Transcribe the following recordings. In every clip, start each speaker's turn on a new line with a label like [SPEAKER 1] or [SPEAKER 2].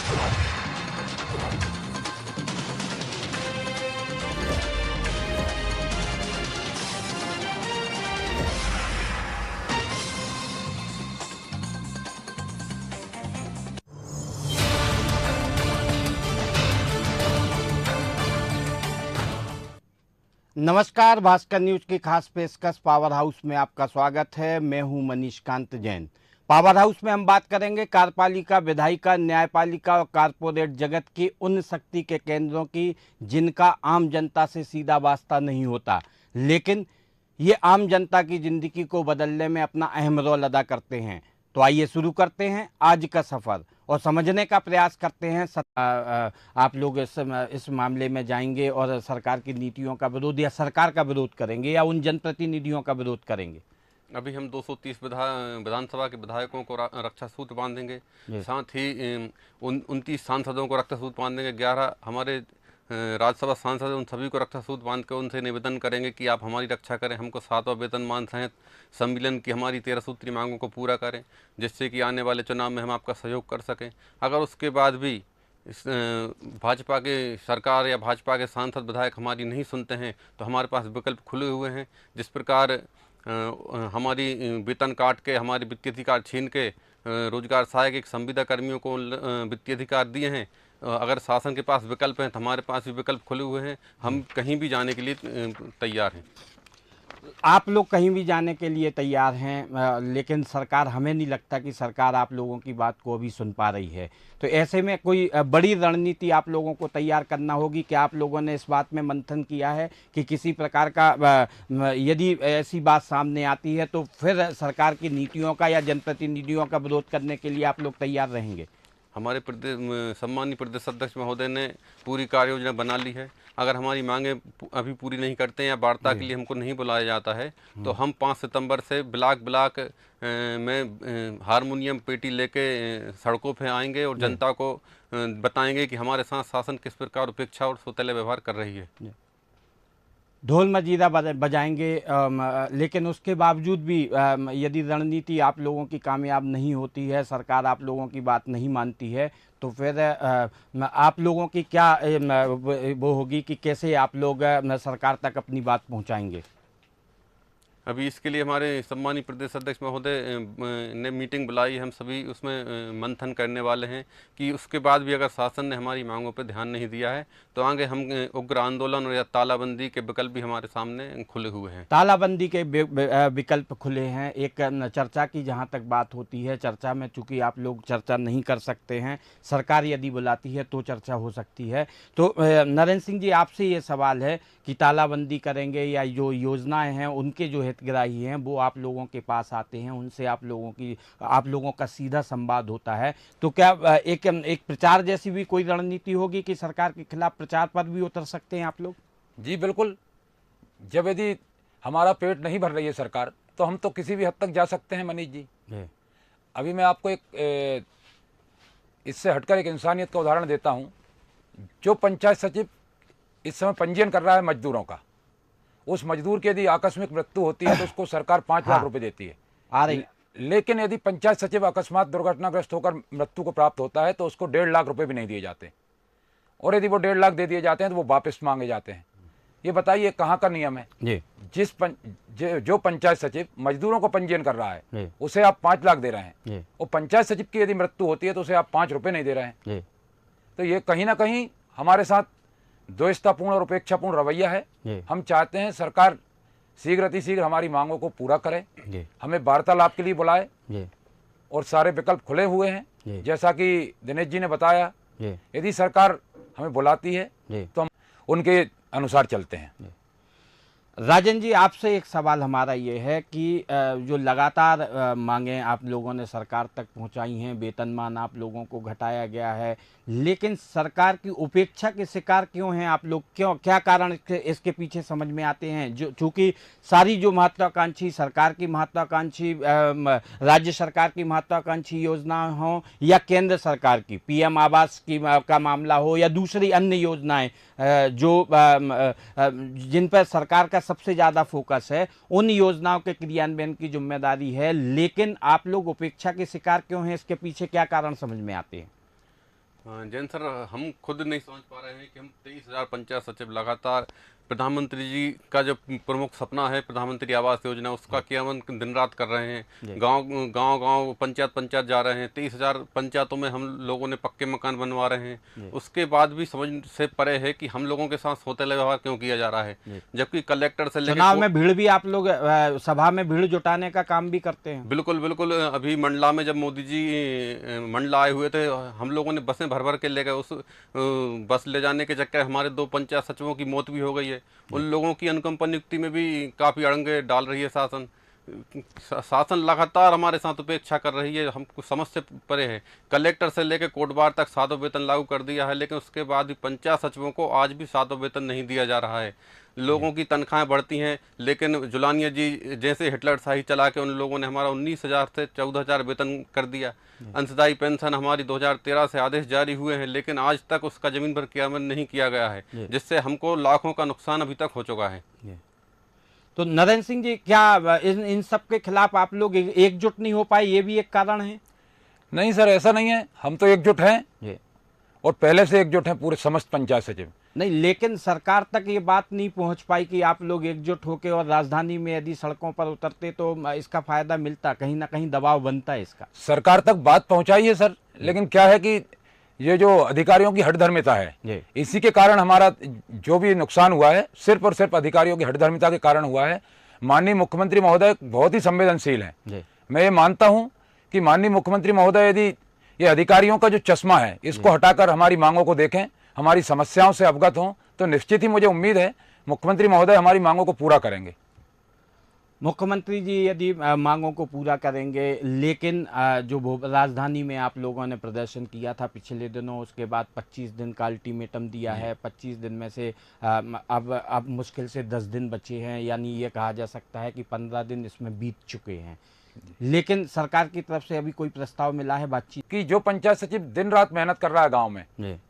[SPEAKER 1] नमस्कार, भास्कर न्यूज की खास पेशकश पावर हाउस में आपका स्वागत है। मैं हूं मनीष कांत जैन। पावर हाउस में हम बात करेंगे कार्यपालिका, विधायिका, न्यायपालिका और कारपोरेट जगत की उन शक्ति के केंद्रों की जिनका आम जनता से सीधा वास्ता नहीं होता, लेकिन ये आम जनता की जिंदगी को बदलने में अपना अहम रोल अदा करते हैं। तो आइए शुरू करते हैं आज का सफर और समझने का प्रयास करते हैं। आप लोग इस मामले में जाएंगे और सरकार की नीतियों का विरोध या सरकार का विरोध करेंगे या उन जनप्रतिनिधियों का विरोध करेंगे।
[SPEAKER 2] अभी हम 230 विधानसभा के विधायकों को रक्षा सूत्र बांधेंगे, साथ ही 29 सांसदों को रक्षा सूत्र बांधेंगे। 11 हमारे राज्यसभा सांसद, उन सभी को रक्षा सूत्र बांध कर उनसे निवेदन करेंगे कि आप हमारी रक्षा करें, हमको 7वां वेतनमान सहित सम्मिलन की हमारी 13 सूत्री मांगों को पूरा करें, जिससे कि आने वाले चुनाव में हम आपका सहयोग कर सकें। अगर उसके बाद भी इस भाजपा के सरकार या भाजपा के सांसद विधायक हमारी नहीं सुनते हैं तो हमारे पास विकल्प खुले हुए हैं। जिस प्रकार हमारी वेतन काट के, हमारे वित्तीय अधिकार छीन के रोजगार सहायक संविदा कर्मियों को वित्तीय अधिकार दिए हैं, अगर शासन के पास विकल्प हैं तो हमारे पास भी विकल्प खुले हुए हैं। हम कहीं भी जाने के लिए तैयार हैं।
[SPEAKER 1] आप लोग कहीं भी जाने के लिए तैयार हैं, लेकिन सरकार, हमें नहीं लगता कि सरकार आप लोगों की बात को अभी सुन पा रही है। तो ऐसे में कोई बड़ी रणनीति आप लोगों को तैयार करना होगी। क्या आप लोगों ने इस बात में मंथन किया है कि किसी प्रकार का, यदि ऐसी बात सामने आती है तो फिर सरकार की नीतियों का या जनप्रतिनिधियों का विरोध करने के लिए आप लोग तैयार रहेंगे?
[SPEAKER 2] हमारे सम्मानीय प्रदेश अध्यक्ष महोदय ने पूरी कार्य योजना बना ली है। अगर हमारी मांगे अभी पूरी नहीं करते हैं या वार्ता के लिए हमको नहीं बुलाया जाता है तो हम 5 सितंबर से ब्लॉक में हारमोनियम पेटी लेके सड़कों पे आएंगे और जनता को बताएंगे कि हमारे साथ शासन किस प्रकार उपेक्षा और सौतेला व्यवहार कर रही है।
[SPEAKER 1] ढोल मजीरा बजाएंगे, लेकिन उसके बावजूद भी यदि रणनीति आप लोगों की कामयाब नहीं होती है, सरकार आप लोगों की बात नहीं मानती है, तो फिर आप लोगों की क्या वो होगी कि कैसे आप लोग सरकार तक अपनी बात पहुंचाएंगे?
[SPEAKER 2] अभी इसके लिए हमारे सम्मानीय प्रदेश अध्यक्ष महोदय ने मीटिंग बुलाई, हम सभी उसमें मंथन करने वाले हैं कि उसके बाद भी अगर शासन ने हमारी मांगों पर ध्यान नहीं दिया है तो आगे हम उग्र आंदोलन और या तालाबंदी के विकल्प भी हमारे सामने खुले हुए हैं।
[SPEAKER 1] तालाबंदी के विकल्प खुले हैं। एक चर्चा की जहां तक बात होती है, चर्चा में चूंकि आप लोग चर्चा नहीं कर सकते हैं, सरकार यदि बुलाती है तो चर्चा हो सकती है। तो नरेंद्र सिंह जी, आपसे ये सवाल है कि तालाबंदी करेंगे या जो योजनाएं हैं उनके जो हितग्राही हैं वो आप लोगों के पास आते हैं, उनसे आप लोगों का सीधा संवाद होता है, तो क्या एक प्रचार जैसी भी कोई रणनीति होगी कि सरकार के खिलाफ प्रचार पर भी उतर सकते हैं आप लोग?
[SPEAKER 3] जी बिल्कुल। जब यदि हमारा पेट नहीं भर रही है सरकार तो हम तो किसी भी हद तक जा सकते हैं मनीष जी। अभी मैं आपको एक इससे हटकर एक इंसानियत का उदाहरण देता हूं। जो पंचायत सचिव इस समय पंजीयन कर रहा है मजदूरों का, उस मजदूर की यदि आकस्मिक मृत्यु होती है तो उसको सरकार 5 लाख रुपए देती है। लेकिन यदि पंचायत सचिव अकस्मात दुर्घटनाग्रस्त होकर मृत्यु को प्राप्त होता है तो उसको 1.5 लाख रुपए भी नहीं दिए जाते, और यदि वो 1.5 लाख दे दिए जाते हैं तो वो वापस मांगे जाते हैं। ये बताइए कहाँ का नियम है? जो पंचायत सचिव मजदूरों को पंजीयन कर रहा है उसे आप 5 लाख दे रहे हैं, और पंचायत सचिव की यदि मृत्यु होती है तो उसे आप 5 रुपए नहीं दे रहे हैं। तो ये कहीं ना कहीं हमारे साथ द्वेषतापूर्ण और उपेक्षापूर्ण रवैया है। हम चाहते हैं सरकार शीघ्र अतिशीघ्र हमारी मांगों को पूरा करे, हमें वार्तालाप के लिए बुलाए, और सारे विकल्प खुले हुए हैं। जैसा कि दिनेश जी ने बताया, यदि सरकार हमें बुलाती है तो हम उनके अनुसार चलते हैं।
[SPEAKER 1] राजन जी, आपसे एक सवाल हमारा ये है कि जो लगातार मांगें आप लोगों ने सरकार तक पहुंचाई हैं, वेतनमान आप लोगों को घटाया गया है, लेकिन सरकार की उपेक्षा के शिकार क्यों हैं आप लोग? क्या कारण इसके पीछे समझ में आते हैं? जो चूंकि सारी जो महत्वाकांक्षी सरकार की महत्वाकांक्षी राज्य सरकार की महत्वाकांक्षी योजना हो या केंद्र सरकार की पीएम आवास का मामला हो या दूसरी अन्य योजनाएं जो जिन पर सरकार का सबसे ज़्यादा फोकस है, उन योजनाओं के क्रियान्वयन की जिम्मेदारी है, लेकिन आप लोग उपेक्षा के शिकार क्यों हैं? इसके पीछे क्या कारण समझ में आते हैं?
[SPEAKER 2] हाँ जैन सर, हम खुद नहीं समझ पा रहे हैं कि हम 23,000 पंचायत सचिव लगातार प्रधानमंत्री जी का जो प्रमुख सपना है प्रधानमंत्री आवास योजना, उसका क्रियान्वयन दिन रात कर रहे हैं। गांव पंचायत पंचायत जा रहे हैं। 23,000 पंचायतों में हम लोगों ने पक्के मकान बनवा रहे हैं। उसके बाद भी समझ से परे है कि हम लोगों के साथ सौतेला व्यवहार क्यों किया जा रहा है, जबकि कलेक्टर से लेकर
[SPEAKER 1] चुनाव में भीड़ भी आप लोग सभा में भीड़ जुटाने का काम भी करते हैं।
[SPEAKER 2] बिल्कुल बिल्कुल। अभी मंडला में जब मोदी जी मंडला आए हुए थे, हम लोगों ने बसें भर भर के ले गए। उस बस ले जाने के चक्कर हमारे 2 पंचायत सचिवों की मौत भी हो गई है। उन लोगों की अनुकंपा नियुक्ति में भी काफ़ी अड़ंगे डाल रही है शासन लगातार हमारे साथ उपेक्षा कर रही है। हमको समझ से परे है। कलेक्टर से लेकर कोटवार तक 7वां वेतन लागू कर दिया है, लेकिन उसके बाद भी पंचायत सचिवों को आज भी 7वां वेतन नहीं दिया जा रहा है। लोगों की तनख्वाहें बढ़ती हैं, लेकिन जुलानिया जी जैसे हिटलर शाही चला के उन लोगों ने हमारा 19,000 से 14,000 वेतन कर दिया। अंशदायी पेंशन हमारी 2013 से आदेश जारी हुए हैं, लेकिन आज तक उसका जमीन पर क्रियान्वयन नहीं किया गया है, जिससे हमको लाखों का नुकसान अभी तक हो चुका है।
[SPEAKER 1] तो नरेंद्र सिंह जी, क्या इन सब के खिलाफ आप लोग एकजुट नहीं हो पाए, ये भी एक कारण है?
[SPEAKER 3] नहीं सर, ऐसा नहीं है। हम तो एकजुट हैं और पहले से एकजुट हैं पूरे समस्त पंचायत सचिव।
[SPEAKER 1] नहीं, लेकिन सरकार तक ये बात नहीं पहुंच पाई कि आप लोग एकजुट होकर और राजधानी में यदि सड़कों पर उतरते तो इसका फायदा मिलता, कहीं ना कहीं दबाव बनता है इसका।
[SPEAKER 3] सरकार तक बात पहुंचाई है सर, लेकिन क्या है कि ये जो अधिकारियों की हठधर्मिता है, इसी के कारण हमारा जो भी नुकसान हुआ है सिर्फ और सिर्फ अधिकारियों की हठधर्मिता के कारण हुआ है। माननीय मुख्यमंत्री महोदय बहुत ही संवेदनशील हैं। मैं ये मानता हूं कि माननीय मुख्यमंत्री महोदय यदि ये अधिकारियों का जो चश्मा है इसको हटाकर हमारी मांगों को देखें, हमारी समस्याओं से अवगत हों, तो निश्चित ही मुझे उम्मीद है मुख्यमंत्री महोदय हमारी मांगों को पूरा करेंगे।
[SPEAKER 1] मुख्यमंत्री जी यदि मांगों को पूरा करेंगे, लेकिन जो राजधानी में आप लोगों ने प्रदर्शन किया था पिछले दिनों, उसके बाद 25 दिन का अल्टीमेटम दिया है। 25 दिन में से अब मुश्किल से 10 दिन बचे हैं, यानी ये कहा जा सकता है कि 15 दिन इसमें बीत चुके हैं, लेकिन सरकार की तरफ से अभी कोई प्रस्ताव मिला है बातचीत
[SPEAKER 3] कि जो पंचायत सचिव दिन रात मेहनत कर रहा है गाँव में,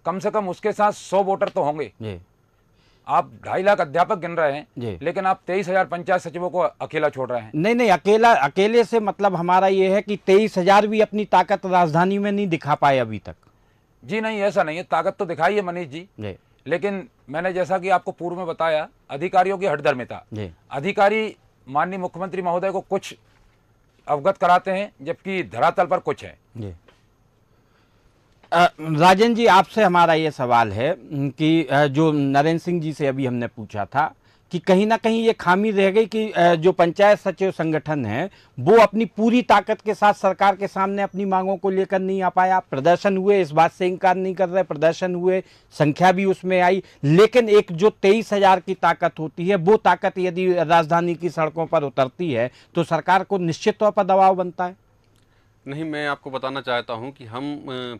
[SPEAKER 3] कम से कम उसके साथ 100 वोटर तो होंगे। आप 2.5 लाख अध्यापक गिन रहे हैं, लेकिन आप 23,000 पंचायत सचिवों को अकेला छोड़ रहे हैं।
[SPEAKER 1] नहीं, अकेले से मतलब हमारा ये है कि 23,000 भी अपनी ताकत राजधानी में नहीं दिखा पाए अभी तक।
[SPEAKER 3] जी नहीं, ऐसा नहीं है। ताकत तो दिखाई है मनीष जी, लेकिन मैंने जैसा कि आपको पूर्व में बताया, अधिकारियों की हठधर्मिता। अधिकारी माननीय मुख्यमंत्री महोदय को कुछ अवगत कराते हैं, जबकि धरातल पर कुछ है।
[SPEAKER 1] राजन जी, आपसे हमारा ये सवाल है कि जो नरेंद्र सिंह जी से अभी हमने पूछा था कि कहीं ना कहीं ये खामी रह गई कि जो पंचायत सचिव संगठन है वो अपनी पूरी ताकत के साथ सरकार के सामने अपनी मांगों को लेकर नहीं आ पाया। प्रदर्शन हुए, इस बात से इनकार नहीं कर रहे, प्रदर्शन हुए, संख्या भी उसमें आई, लेकिन एक जो 23,000 की ताकत होती है, वो ताकत यदि राजधानी की सड़कों पर उतरती है तो सरकार को निश्चित तौर पर दबाव बनता है।
[SPEAKER 2] नहीं, मैं आपको बताना चाहता हूं कि हम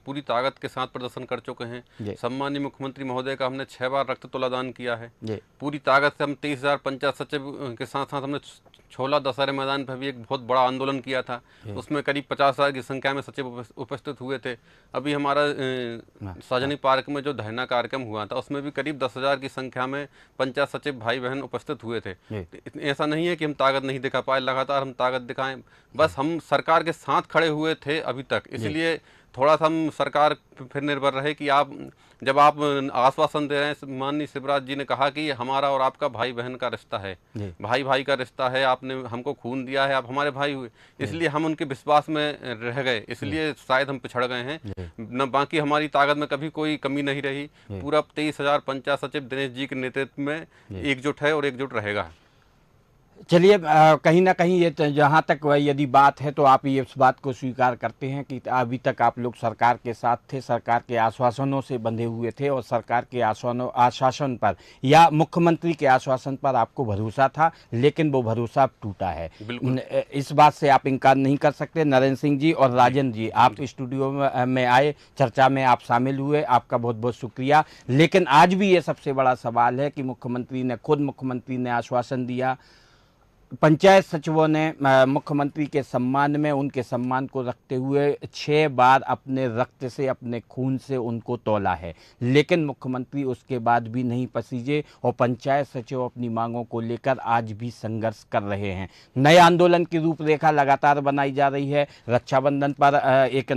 [SPEAKER 2] पूरी ताकत के साथ प्रदर्शन कर चुके हैं। सम्मानीय मुख्यमंत्री महोदय का हमने 6 बार रक्त तुलादान किया है। पूरी ताकत से हम 23,000 पंचायत सचिव के साथ साथ हमने छोला दशहरे मैदान पर भी एक बहुत बड़ा आंदोलन किया था। उसमें करीब 50,000 की संख्या में सचिव उपस्थित हुए थे। अभी हमारा सार्वजनिक पार्क में जो धरना कार्यक्रम हुआ था, उसमें भी करीब 10,000 की संख्या में पंचायत सचिव भाई बहन उपस्थित हुए थे। ऐसा नहीं है कि हम ताकत नहीं दिखा पाए, लगातार हम ताकत दिखाएं। बस हम सरकार के साथ खड़े हुए थे अभी तक, इसलिए थोड़ा सा हम सरकार फिर निर्भर रहे कि आप जब आप आश्वासन दे रहे हैं। माननीय शिवराज जी ने कहा कि हमारा और आपका भाई बहन का रिश्ता है, भाई भाई का रिश्ता है, आपने हमको खून दिया है, आप हमारे भाई हुए, इसलिए हम उनके विश्वास में रह गए, इसलिए शायद हम पिछड़ गए हैं। न बाकी हमारी ताकत में कभी कोई कमी नहीं रही। पूरा 23,000 पंचायत सचिव दिनेश जी के नेतृत्व में एकजुट है और एकजुट रहेगा।
[SPEAKER 1] चलिए, कहीं ना कहीं ये जहाँ तक यदि बात है तो आप ये इस बात को स्वीकार करते हैं कि अभी तक आप लोग सरकार के साथ थे, सरकार के आश्वासनों से बंधे हुए थे और सरकार के आश्वासन पर या मुख्यमंत्री के आश्वासन पर आपको भरोसा था, लेकिन वो भरोसा टूटा है। इस बात से आप इनकार नहीं कर सकते। नरेंद्र सिंह जी और राजन जी, आप स्टूडियो में आए, चर्चा में आप शामिल हुए, आपका बहुत बहुत शुक्रिया। लेकिन आज भी ये सबसे बड़ा सवाल है कि मुख्यमंत्री ने आश्वासन दिया, पंचायत सचिवों ने मुख्यमंत्री के सम्मान में, उनके सम्मान को रखते हुए 6 बार अपने रक्त से, अपने खून से उनको तौला है, लेकिन मुख्यमंत्री उसके बाद भी नहीं पसीजे और पंचायत सचिव अपनी मांगों को लेकर आज भी संघर्ष कर रहे हैं। नए आंदोलन की रूपरेखा लगातार बनाई जा रही है। रक्षाबंधन पर एक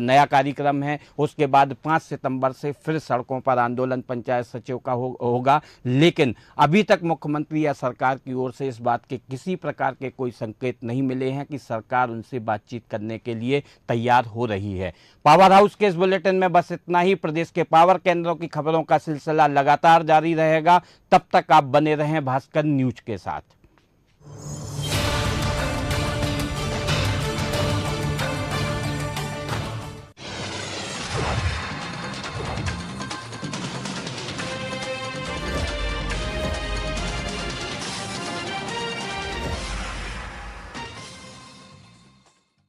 [SPEAKER 1] नया कार्यक्रम है, उसके बाद 5 सितंबर से फिर सड़कों पर आंदोलन पंचायत सचिव का होगा, लेकिन अभी तक मुख्यमंत्री या सरकार की ओर से इस बात के किसी प्रकार के कोई संकेत नहीं मिले हैं कि सरकार उनसे बातचीत करने के लिए तैयार हो रही है। पावर हाउस के इस बुलेटिन में बस इतना ही। प्रदेश के पावर केंद्रों की खबरों का सिलसिला लगातार जारी रहेगा। तब तक आप बने रहें भास्कर न्यूज के साथ।